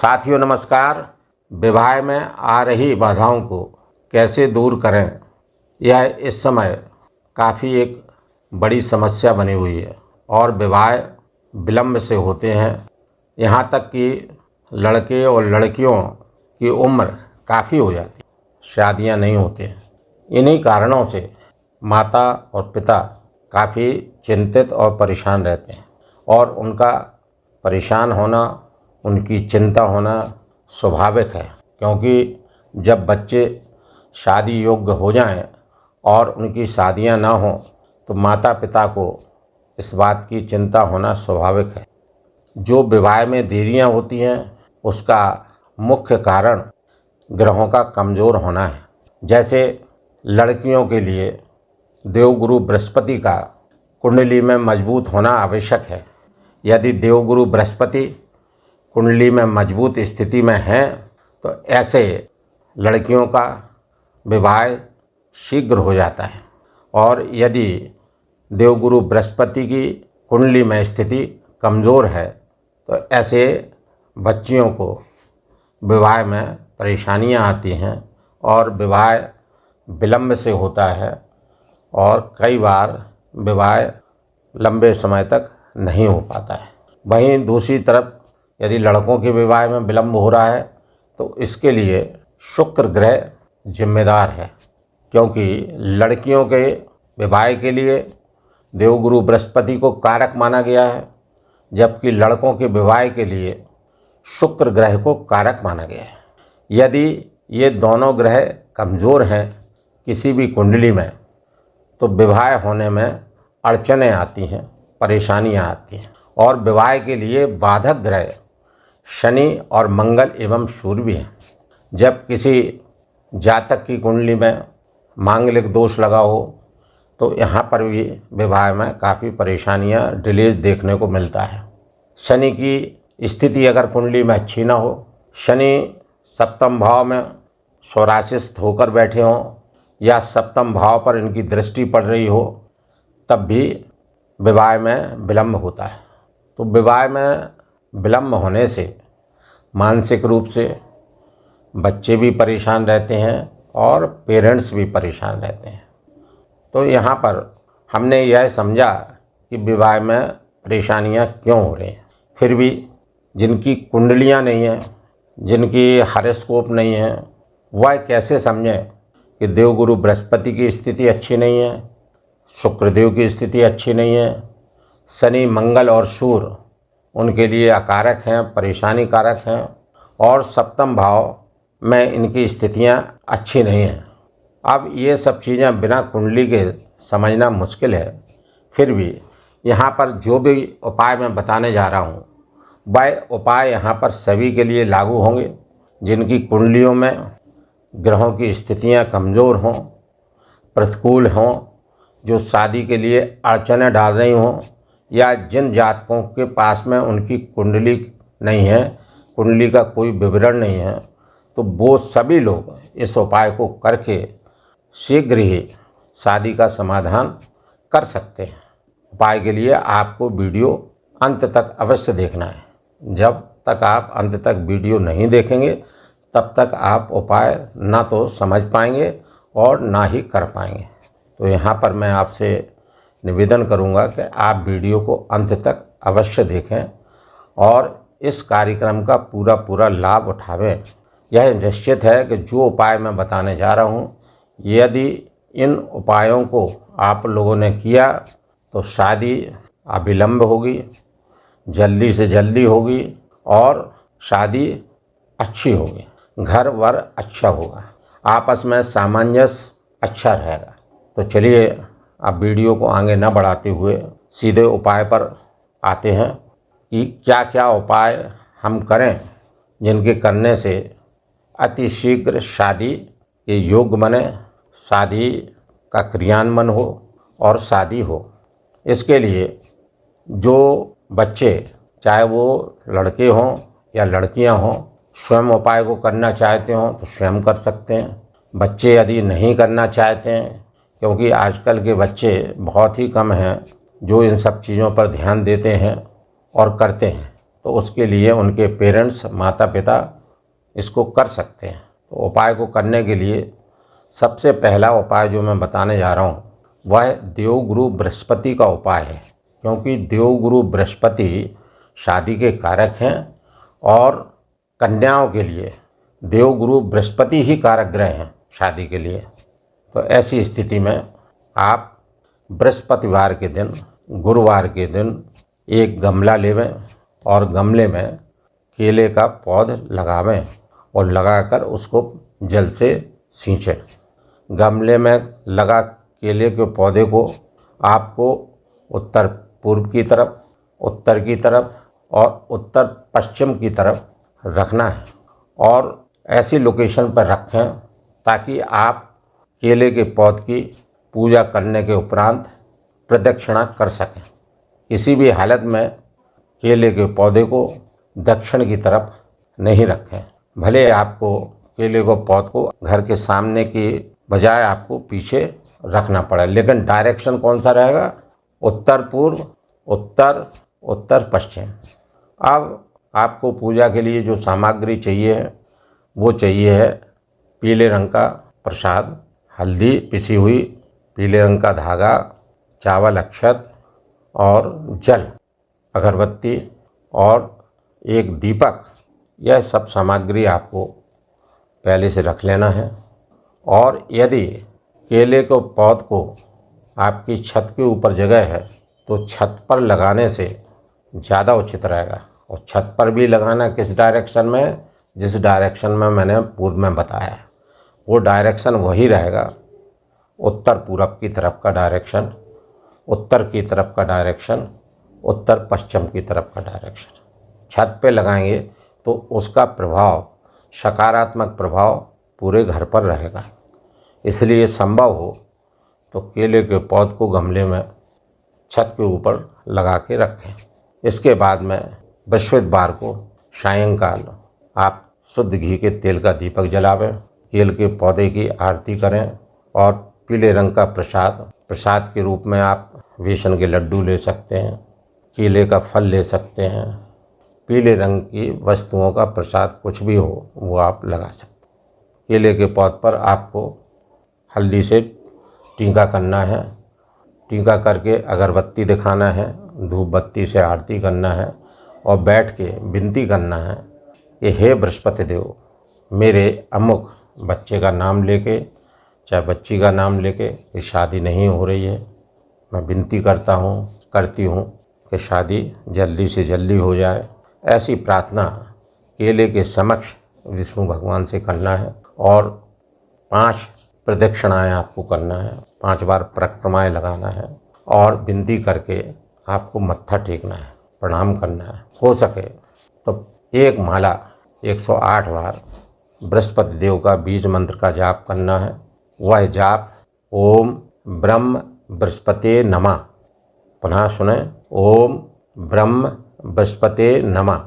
साथियों नमस्कार। विवाह में आ रही बाधाओं को कैसे दूर करें, यह इस समय काफ़ी एक बड़ी समस्या बनी हुई है और विवाह विलम्ब से होते हैं। यहाँ तक कि लड़के और लड़कियों की उम्र काफ़ी हो जाती, शादियाँ नहीं होती हैं। इन्हीं कारणों से माता और पिता काफ़ी चिंतित और परेशान रहते हैं और उनका परेशान होना, उनकी चिंता होना स्वाभाविक है, क्योंकि जब बच्चे शादी योग्य हो जाएं और उनकी शादियां ना हों तो माता पिता को इस बात की चिंता होना स्वाभाविक है। जो विवाह में देरियां होती हैं उसका मुख्य कारण ग्रहों का कमज़ोर होना है। जैसे लड़कियों के लिए देवगुरु बृहस्पति का कुंडली में मजबूत होना आवश्यक है। यदि देवगुरु बृहस्पति कुंडली में मजबूत स्थिति में हैं तो ऐसे लड़कियों का विवाह शीघ्र हो जाता है, और यदि देवगुरु बृहस्पति की कुंडली में स्थिति कमज़ोर है तो ऐसे बच्चियों को विवाह में परेशानियां आती हैं और विवाह विलम्ब से होता है और कई बार विवाह लंबे समय तक नहीं हो पाता है। वहीं दूसरी तरफ यदि लड़कों के विवाह में विलम्ब हो रहा है तो इसके लिए शुक्र ग्रह जिम्मेदार है, क्योंकि लड़कियों के विवाह के लिए देवगुरु बृहस्पति को कारक माना गया है, जबकि लड़कों के विवाह के लिए शुक्र ग्रह को कारक माना गया है। यदि ये दोनों ग्रह कमज़ोर हैं किसी भी कुंडली में तो विवाह होने में अड़चनें आती हैं, परेशानियां आती हैं, और विवाह के लिए बाधक ग्रह शनि और मंगल एवं सूर्य भी हैं। जब किसी जातक की कुंडली में मांगलिक दोष लगा हो तो यहाँ पर भी विवाह में काफ़ी परेशानियाँ डिलेज देखने को मिलता है। शनि की स्थिति अगर कुंडली में अच्छी ना हो, शनि सप्तम भाव में स्वराशिस्थ होकर बैठे हों या सप्तम भाव पर इनकी दृष्टि पड़ रही हो, तब भी विवाह में विलम्ब होता है। तो विवाह में विलम्ब होने से मानसिक रूप से बच्चे भी परेशान रहते हैं और पेरेंट्स भी परेशान रहते हैं। तो यहाँ पर हमने यह समझा कि विवाह में परेशानियाँ क्यों हो रही हैं। फिर भी जिनकी कुंडलियाँ नहीं हैं, जिनकी हॉरोस्कोप नहीं है, वह कैसे समझें कि देवगुरु बृहस्पति की स्थिति अच्छी नहीं है, शुक्रदेव की स्थिति अच्छी नहीं है, शनि मंगल और सूर्य उनके लिए अकारक हैं, परेशानी कारक हैं, और सप्तम भाव में इनकी स्थितियां अच्छी नहीं हैं। अब ये सब चीज़ें बिना कुंडली के समझना मुश्किल है। फिर भी यहाँ पर जो भी उपाय मैं बताने जा रहा हूँ वह उपाय यहाँ पर सभी के लिए लागू होंगे जिनकी कुंडलियों में ग्रहों की स्थितियाँ कमज़ोर हों, प्रतिकूल हों, जो शादी के लिए अड़चनें डाल रही हों, या जिन जातकों के पास में उनकी कुंडली नहीं है, कुंडली का कोई विवरण नहीं है, तो वो सभी लोग इस उपाय को करके शीघ्र ही शादी का समाधान कर सकते हैं। उपाय के लिए आपको वीडियो अंत तक अवश्य देखना है। जब तक आप अंत तक वीडियो नहीं देखेंगे तब तक आप उपाय ना तो समझ पाएंगे और ना ही कर पाएंगे। तो यहाँ पर मैं आपसे निवेदन करूँगा कि आप वीडियो को अंत तक अवश्य देखें और इस कार्यक्रम का पूरा लाभ उठावें। यह निश्चित है कि जो उपाय मैं बताने जा रहा हूँ, यदि इन उपायों को आप लोगों ने किया तो शादी अविलंब होगी, जल्दी से जल्दी होगी और शादी अच्छी होगी, घर वर अच्छा होगा, आपस में सामंजस्य अच्छा रहेगा। तो चलिए अब वीडियो को आगे न बढ़ाते हुए सीधे उपाय पर आते हैं कि क्या क्या उपाय हम करें जिनके करने से अति शीघ्र शादी के योग बने, शादी का क्रियान्वयन हो और शादी हो। इसके लिए जो बच्चे, चाहे वो लड़के हों या लड़कियां हों, स्वयं उपाय को करना चाहते हों तो स्वयं कर सकते हैं। बच्चे यदि नहीं करना चाहते हैं, क्योंकि आजकल के बच्चे बहुत ही कम हैं जो इन सब चीज़ों पर ध्यान देते हैं और करते हैं, तो उसके लिए उनके पेरेंट्स, माता पिता इसको कर सकते हैं। तो उपाय को करने के लिए सबसे पहला उपाय जो मैं बताने जा रहा हूँ वह देवगुरु बृहस्पति का उपाय है, क्योंकि देवगुरु बृहस्पति शादी के कारक हैं और कन्याओं के लिए देवगुरु बृहस्पति ही कारक ग्रह हैं शादी के लिए। तो ऐसी स्थिति में आप बृहस्पतिवार के दिन, गुरुवार के दिन एक गमला लेवें और गमले में केले का पौध लगावें और लगाकर उसको जल से सींचें। गमले में लगा केले के पौधे को आपको उत्तर पूर्व की तरफ, उत्तर की तरफ और उत्तर पश्चिम की तरफ रखना है और ऐसी लोकेशन पर रखें ताकि आप केले के पौध की पूजा करने के उपरांत प्रदक्षिणा कर सकें। किसी भी हालत में केले के पौधे को दक्षिण की तरफ नहीं रखें। भले आपको केले को पौध को घर के सामने की बजाय आपको पीछे रखना पड़े, लेकिन डायरेक्शन कौन सा रहेगा? उत्तर पूर्व, उत्तर, उत्तर पश्चिम। अब आपको पूजा के लिए जो सामग्री चाहिए है वो चाहिए है पीले रंग का प्रसाद, हल्दी पिसी हुई, पीले रंग का धागा, चावल, अक्षत और जल, अगरबत्ती और एक दीपक। यह सब सामग्री आपको पहले से रख लेना है। और यदि केले के पौध को आपकी छत के ऊपर जगह है तो छत पर लगाने से ज़्यादा उचित रहेगा। और छत पर भी लगाना किस डायरेक्शन में? जिस डायरेक्शन में मैंने पूर्व में बताया है वो डायरेक्शन वही रहेगा। उत्तर पूरब की तरफ का डायरेक्शन, उत्तर की तरफ का डायरेक्शन, उत्तर पश्चिम की तरफ का डायरेक्शन। छत पे लगाएंगे तो उसका प्रभाव, सकारात्मक प्रभाव पूरे घर पर रहेगा। इसलिए संभव हो तो केले के पौध को गमले में छत के ऊपर लगा के रखें। इसके बाद में बृहस्पतिवार को सायंकाल आप शुद्ध घी के तेल का दीपक जलावें, केले के पौधे की आरती करें और पीले रंग का प्रसाद के रूप में आप बेसन के लड्डू ले सकते हैं, केले का फल ले सकते हैं। पीले रंग की वस्तुओं का प्रसाद कुछ भी हो वो आप लगा सकते हैं। केले के पौध पर आपको हल्दी से टीका करना है, टीका करके अगरबत्ती दिखाना है, धूप बत्ती से आरती करना है और बैठ के विनती करना है कि हे बृहस्पति देव, मेरे अमुक बच्चे का नाम लेके, चाहे बच्ची का नाम लेके, कि शादी नहीं हो रही है, मैं विनती करती हूँ कि शादी जल्दी से जल्दी हो जाए। ऐसी प्रार्थना केले के समक्ष विष्णु भगवान से करना है और 5 प्रदक्षिणाएं आपको करना है, 5 बार परिक्रमाएं लगाना है और विनती करके आपको मत्था टेकना है, प्रणाम करना है। हो सके तो एक माला 108 बार बृहस्पति देव का बीज मंत्र का जाप करना है। वह जाप ओम ब्रह्म बृहस्पते नमः, पुनः सुने, ओम ब्रह्म बृहस्पते नमः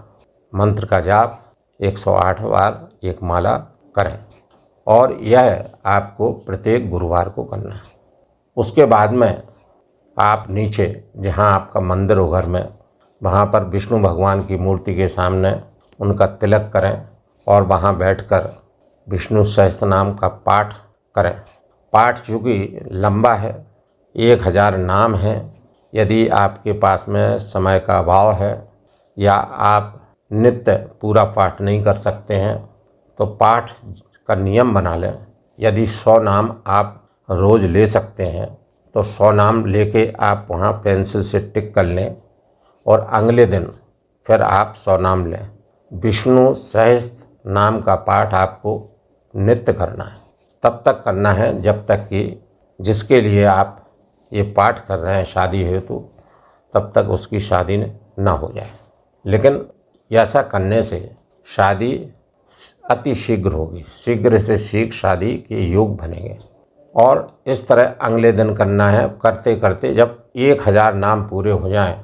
मंत्र का जाप 108 बार एक माला करें और यह आपको प्रत्येक गुरुवार को करना है। उसके बाद में आप नीचे जहाँ आपका मंदिर हो घर में, वहाँ पर विष्णु भगवान की मूर्ति के सामने उनका तिलक करें और वहाँ बैठकर विष्णु सहस्त्रनाम का पाठ करें। पाठ चूँकि लंबा है, 1000 नाम है। यदि आपके पास में समय का अभाव है या आप नित्य पूरा पाठ नहीं कर सकते हैं तो पाठ का नियम बना लें। यदि 100 नाम आप रोज़ ले सकते हैं तो 100 नाम लेके आप वहाँ पेंसिल से टिक कर लें और अगले दिन फिर आप 100 नाम लें। विष्णु सहस्त्र नाम का पाठ आपको नित्य करना है, तब तक करना है जब तक कि जिसके लिए आप ये पाठ कर रहे हैं शादी हेतु, तब तक उसकी शादी ना हो जाए। लेकिन ऐसा करने से शादी अति शीघ्र होगी, शीघ्र से शीघ्र शादी के योग बनेंगे। और इस तरह अगले दिन करना है। करते करते जब 1000 नाम पूरे हो जाएं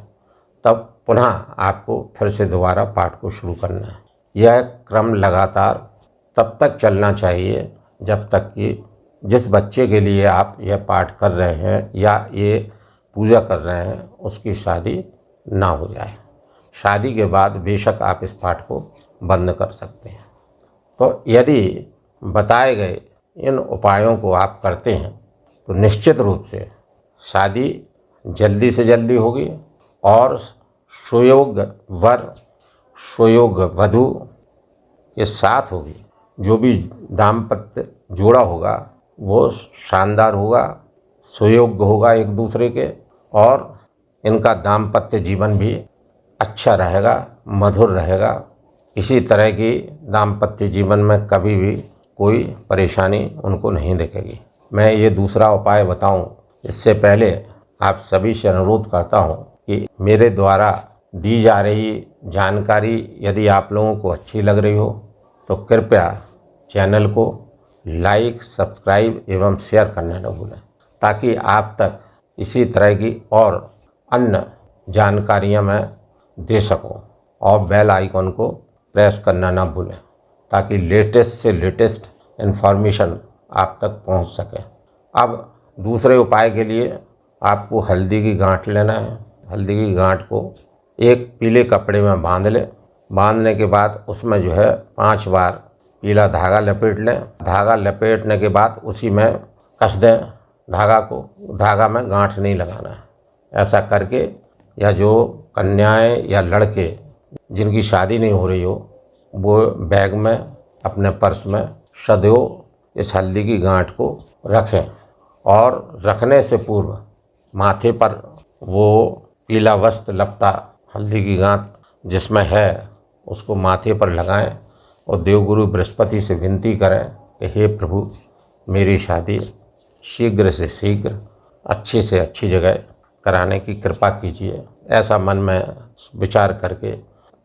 तब पुनः आपको फिर से दोबारा पाठ को शुरू करना है। यह क्रम लगातार तब तक चलना चाहिए जब तक कि जिस बच्चे के लिए आप यह पाठ कर रहे हैं या ये पूजा कर रहे हैं उसकी शादी ना हो जाए। शादी के बाद बेशक आप इस पाठ को बंद कर सकते हैं। तो यदि बताए गए इन उपायों को आप करते हैं तो निश्चित रूप से शादी जल्दी से जल्दी होगी और सुयोग्य वर सुयोग्य वधू के साथ होगी। जो भी दाम्पत्य जोड़ा होगा वो शानदार होगा, सुयोग्य होगा एक दूसरे के, और इनका दाम्पत्य जीवन भी अच्छा रहेगा, मधुर रहेगा। किसी तरह की दाम्पत्य जीवन में कभी भी कोई परेशानी उनको नहीं दिखेगी। मैं ये दूसरा उपाय बताऊं इससे पहले आप सभी से अनुरोध करता हूं कि मेरे द्वारा दी जा रही जानकारी यदि आप लोगों को अच्छी लग रही हो तो कृपया चैनल को लाइक, सब्सक्राइब एवं शेयर करना न भूलें, ताकि आप तक इसी तरह की और अन्य जानकारियां मैं दे सकूं। और बेल आइकन को प्रेस करना ना भूलें ताकि लेटेस्ट से लेटेस्ट इन्फॉर्मेशन आप तक पहुंच सके। अब दूसरे उपाय के लिए आपको हल्दी की गांठ लेना है। हल्दी की गांठ को एक पीले कपड़े में बांध लें। बांधने के बाद उसमें जो है 5 बार पीला धागा लपेट लें। धागा लपेटने के बाद उसी में कस दें धागा को। धागा में गांठ नहीं लगाना है। ऐसा करके या जो कन्याएं या लड़के जिनकी शादी नहीं हो रही हो वो बैग में अपने पर्स में सदैव इस हल्दी की गांठ को रखें, और रखने से पूर्व माथे पर वो पीला वस्त्र लपटा हल्दी की गांठ जिसमें है उसको माथे पर लगाएं और देवगुरु बृहस्पति से विनती करें कि हे प्रभु, मेरी शादी शीघ्र से शीघ्र अच्छी से अच्छी जगह कराने की कृपा कीजिए। ऐसा मन में विचार करके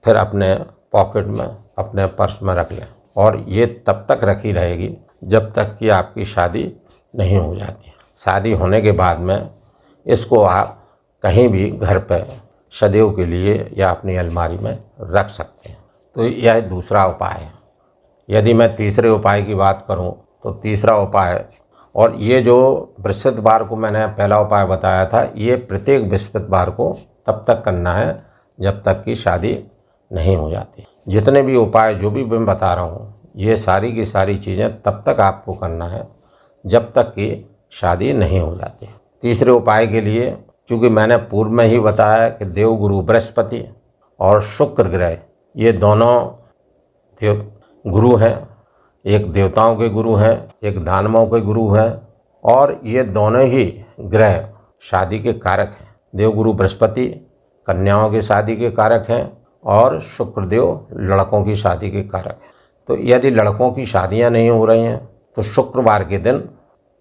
फिर अपने पॉकेट में अपने पर्स में रख लें, और ये तब तक रखी रहेगी जब तक कि आपकी शादी नहीं हो जाती। शादी होने के बाद में इसको आप कहीं भी घर पर सदैव के लिए या अपनी अलमारी में रख सकते हैं। तो यह दूसरा उपाय है। यदि मैं तीसरे उपाय की बात करूं तो तीसरा उपाय, और ये जो बृहस्पतिवार को मैंने पहला उपाय बताया था, ये प्रत्येक बृहस्पतिवार को तब तक करना है जब तक कि शादी नहीं हो जाती। जितने भी उपाय जो भी मैं बता रहा हूँ ये सारी की सारी चीज़ें तब तक आपको करना है जब तक कि शादी नहीं हो जाती। तीसरे उपाय के लिए चूँकि मैंने पूर्व में ही बताया कि देवगुरु बृहस्पति और शुक्र ग्रह ये दोनों गुरु हैं। एक देवताओं के गुरु हैं, एक दानवों के गुरु हैं, और ये दोनों ही ग्रह शादी के कारक हैं। देवगुरु बृहस्पति कन्याओं की शादी के कारक हैं और शुक्रदेव लड़कों की शादी के कारक हैं। तो यदि लड़कों की शादियां नहीं हो रही हैं तो शुक्रवार के दिन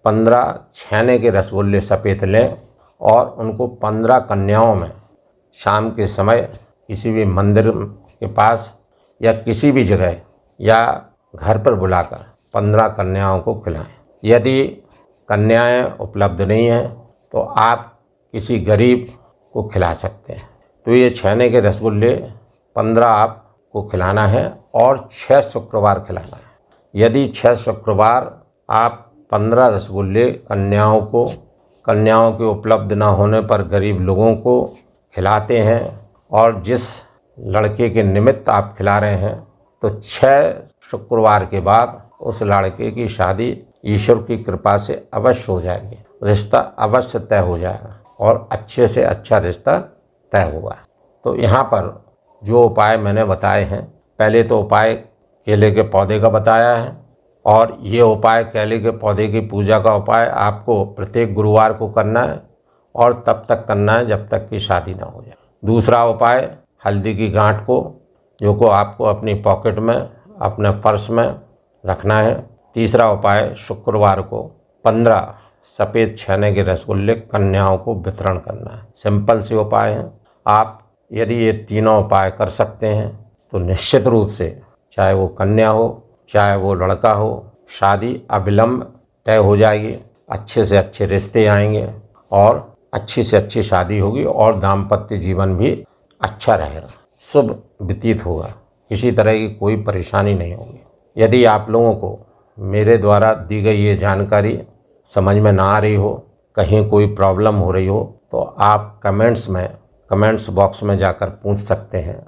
15 छेने के रसगुल्ले सफ़ेद लें और उनको 15 कन्याओं में शाम के समय किसी भी मंदिर के पास या किसी भी जगह या घर पर बुलाकर 15 कन्याओं को खिलाएं। यदि कन्याएं उपलब्ध नहीं हैं तो आप किसी गरीब को खिला सकते हैं। तो ये छेने के रसगुल्ले 15 आपको खिलाना है और 6 शुक्रवार खिलाना है। यदि 6 शुक्रवार आप 15 रसगुल्ले कन्याओं के उपलब्ध ना होने पर गरीब लोगों को खिलाते हैं, और जिस लड़के के निमित्त आप खिला रहे हैं, तो 6 शुक्रवार के बाद उस लड़के की शादी ईश्वर की कृपा से अवश्य हो जाएगी। रिश्ता अवश्य तय हो जाएगा और अच्छे से अच्छा रिश्ता तय होगा। तो यहाँ पर जो उपाय मैंने बताए हैं, पहले तो उपाय केले के पौधे का बताया है, और ये उपाय केले के पौधे की पूजा का उपाय आपको प्रत्येक गुरुवार को करना है और तब तक करना है जब तक कि शादी ना हो जाए। दूसरा उपाय हल्दी की गांठ को जो को आपको अपनी पॉकेट में अपने पर्स में रखना है। तीसरा उपाय शुक्रवार को 15 सफ़ेद छेने के रसगुल्ले कन्याओं को वितरण करना है। सिंपल से उपाय हैं। आप यदि ये तीनों उपाय कर सकते हैं तो निश्चित रूप से चाहे वो कन्या हो चाहे वो लड़का हो, शादी अविलंब तय हो जाएगी। अच्छे से अच्छे रिश्ते आएंगे और अच्छी से अच्छी शादी होगी और दाम्पत्य जीवन भी अच्छा रहेगा, शुभ व्यतीत होगा। किसी तरह की कोई परेशानी नहीं होगी। यदि आप लोगों को मेरे द्वारा दी गई ये जानकारी समझ में ना आ रही हो, कहीं कोई प्रॉब्लम हो रही हो, तो आप कमेंट्स में कमेंट्स बॉक्स में जाकर पूछ सकते हैं,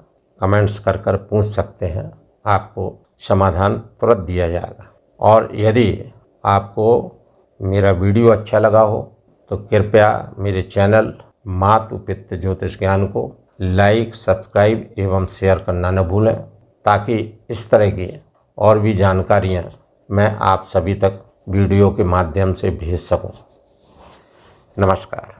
कमेंट्स कर कर पूछ सकते हैं, आपको समाधान तुरंत दिया जाएगा। और यदि आपको मेरा वीडियो अच्छा लगा हो तो कृपया मेरे चैनल मातु पितृ ज्योतिष ज्ञान को लाइक, सब्सक्राइब एवं शेयर करना न भूलें, ताकि इस तरह की और भी जानकारियाँ मैं आप सभी तक वीडियो के माध्यम से भेज सकूं। नमस्कार।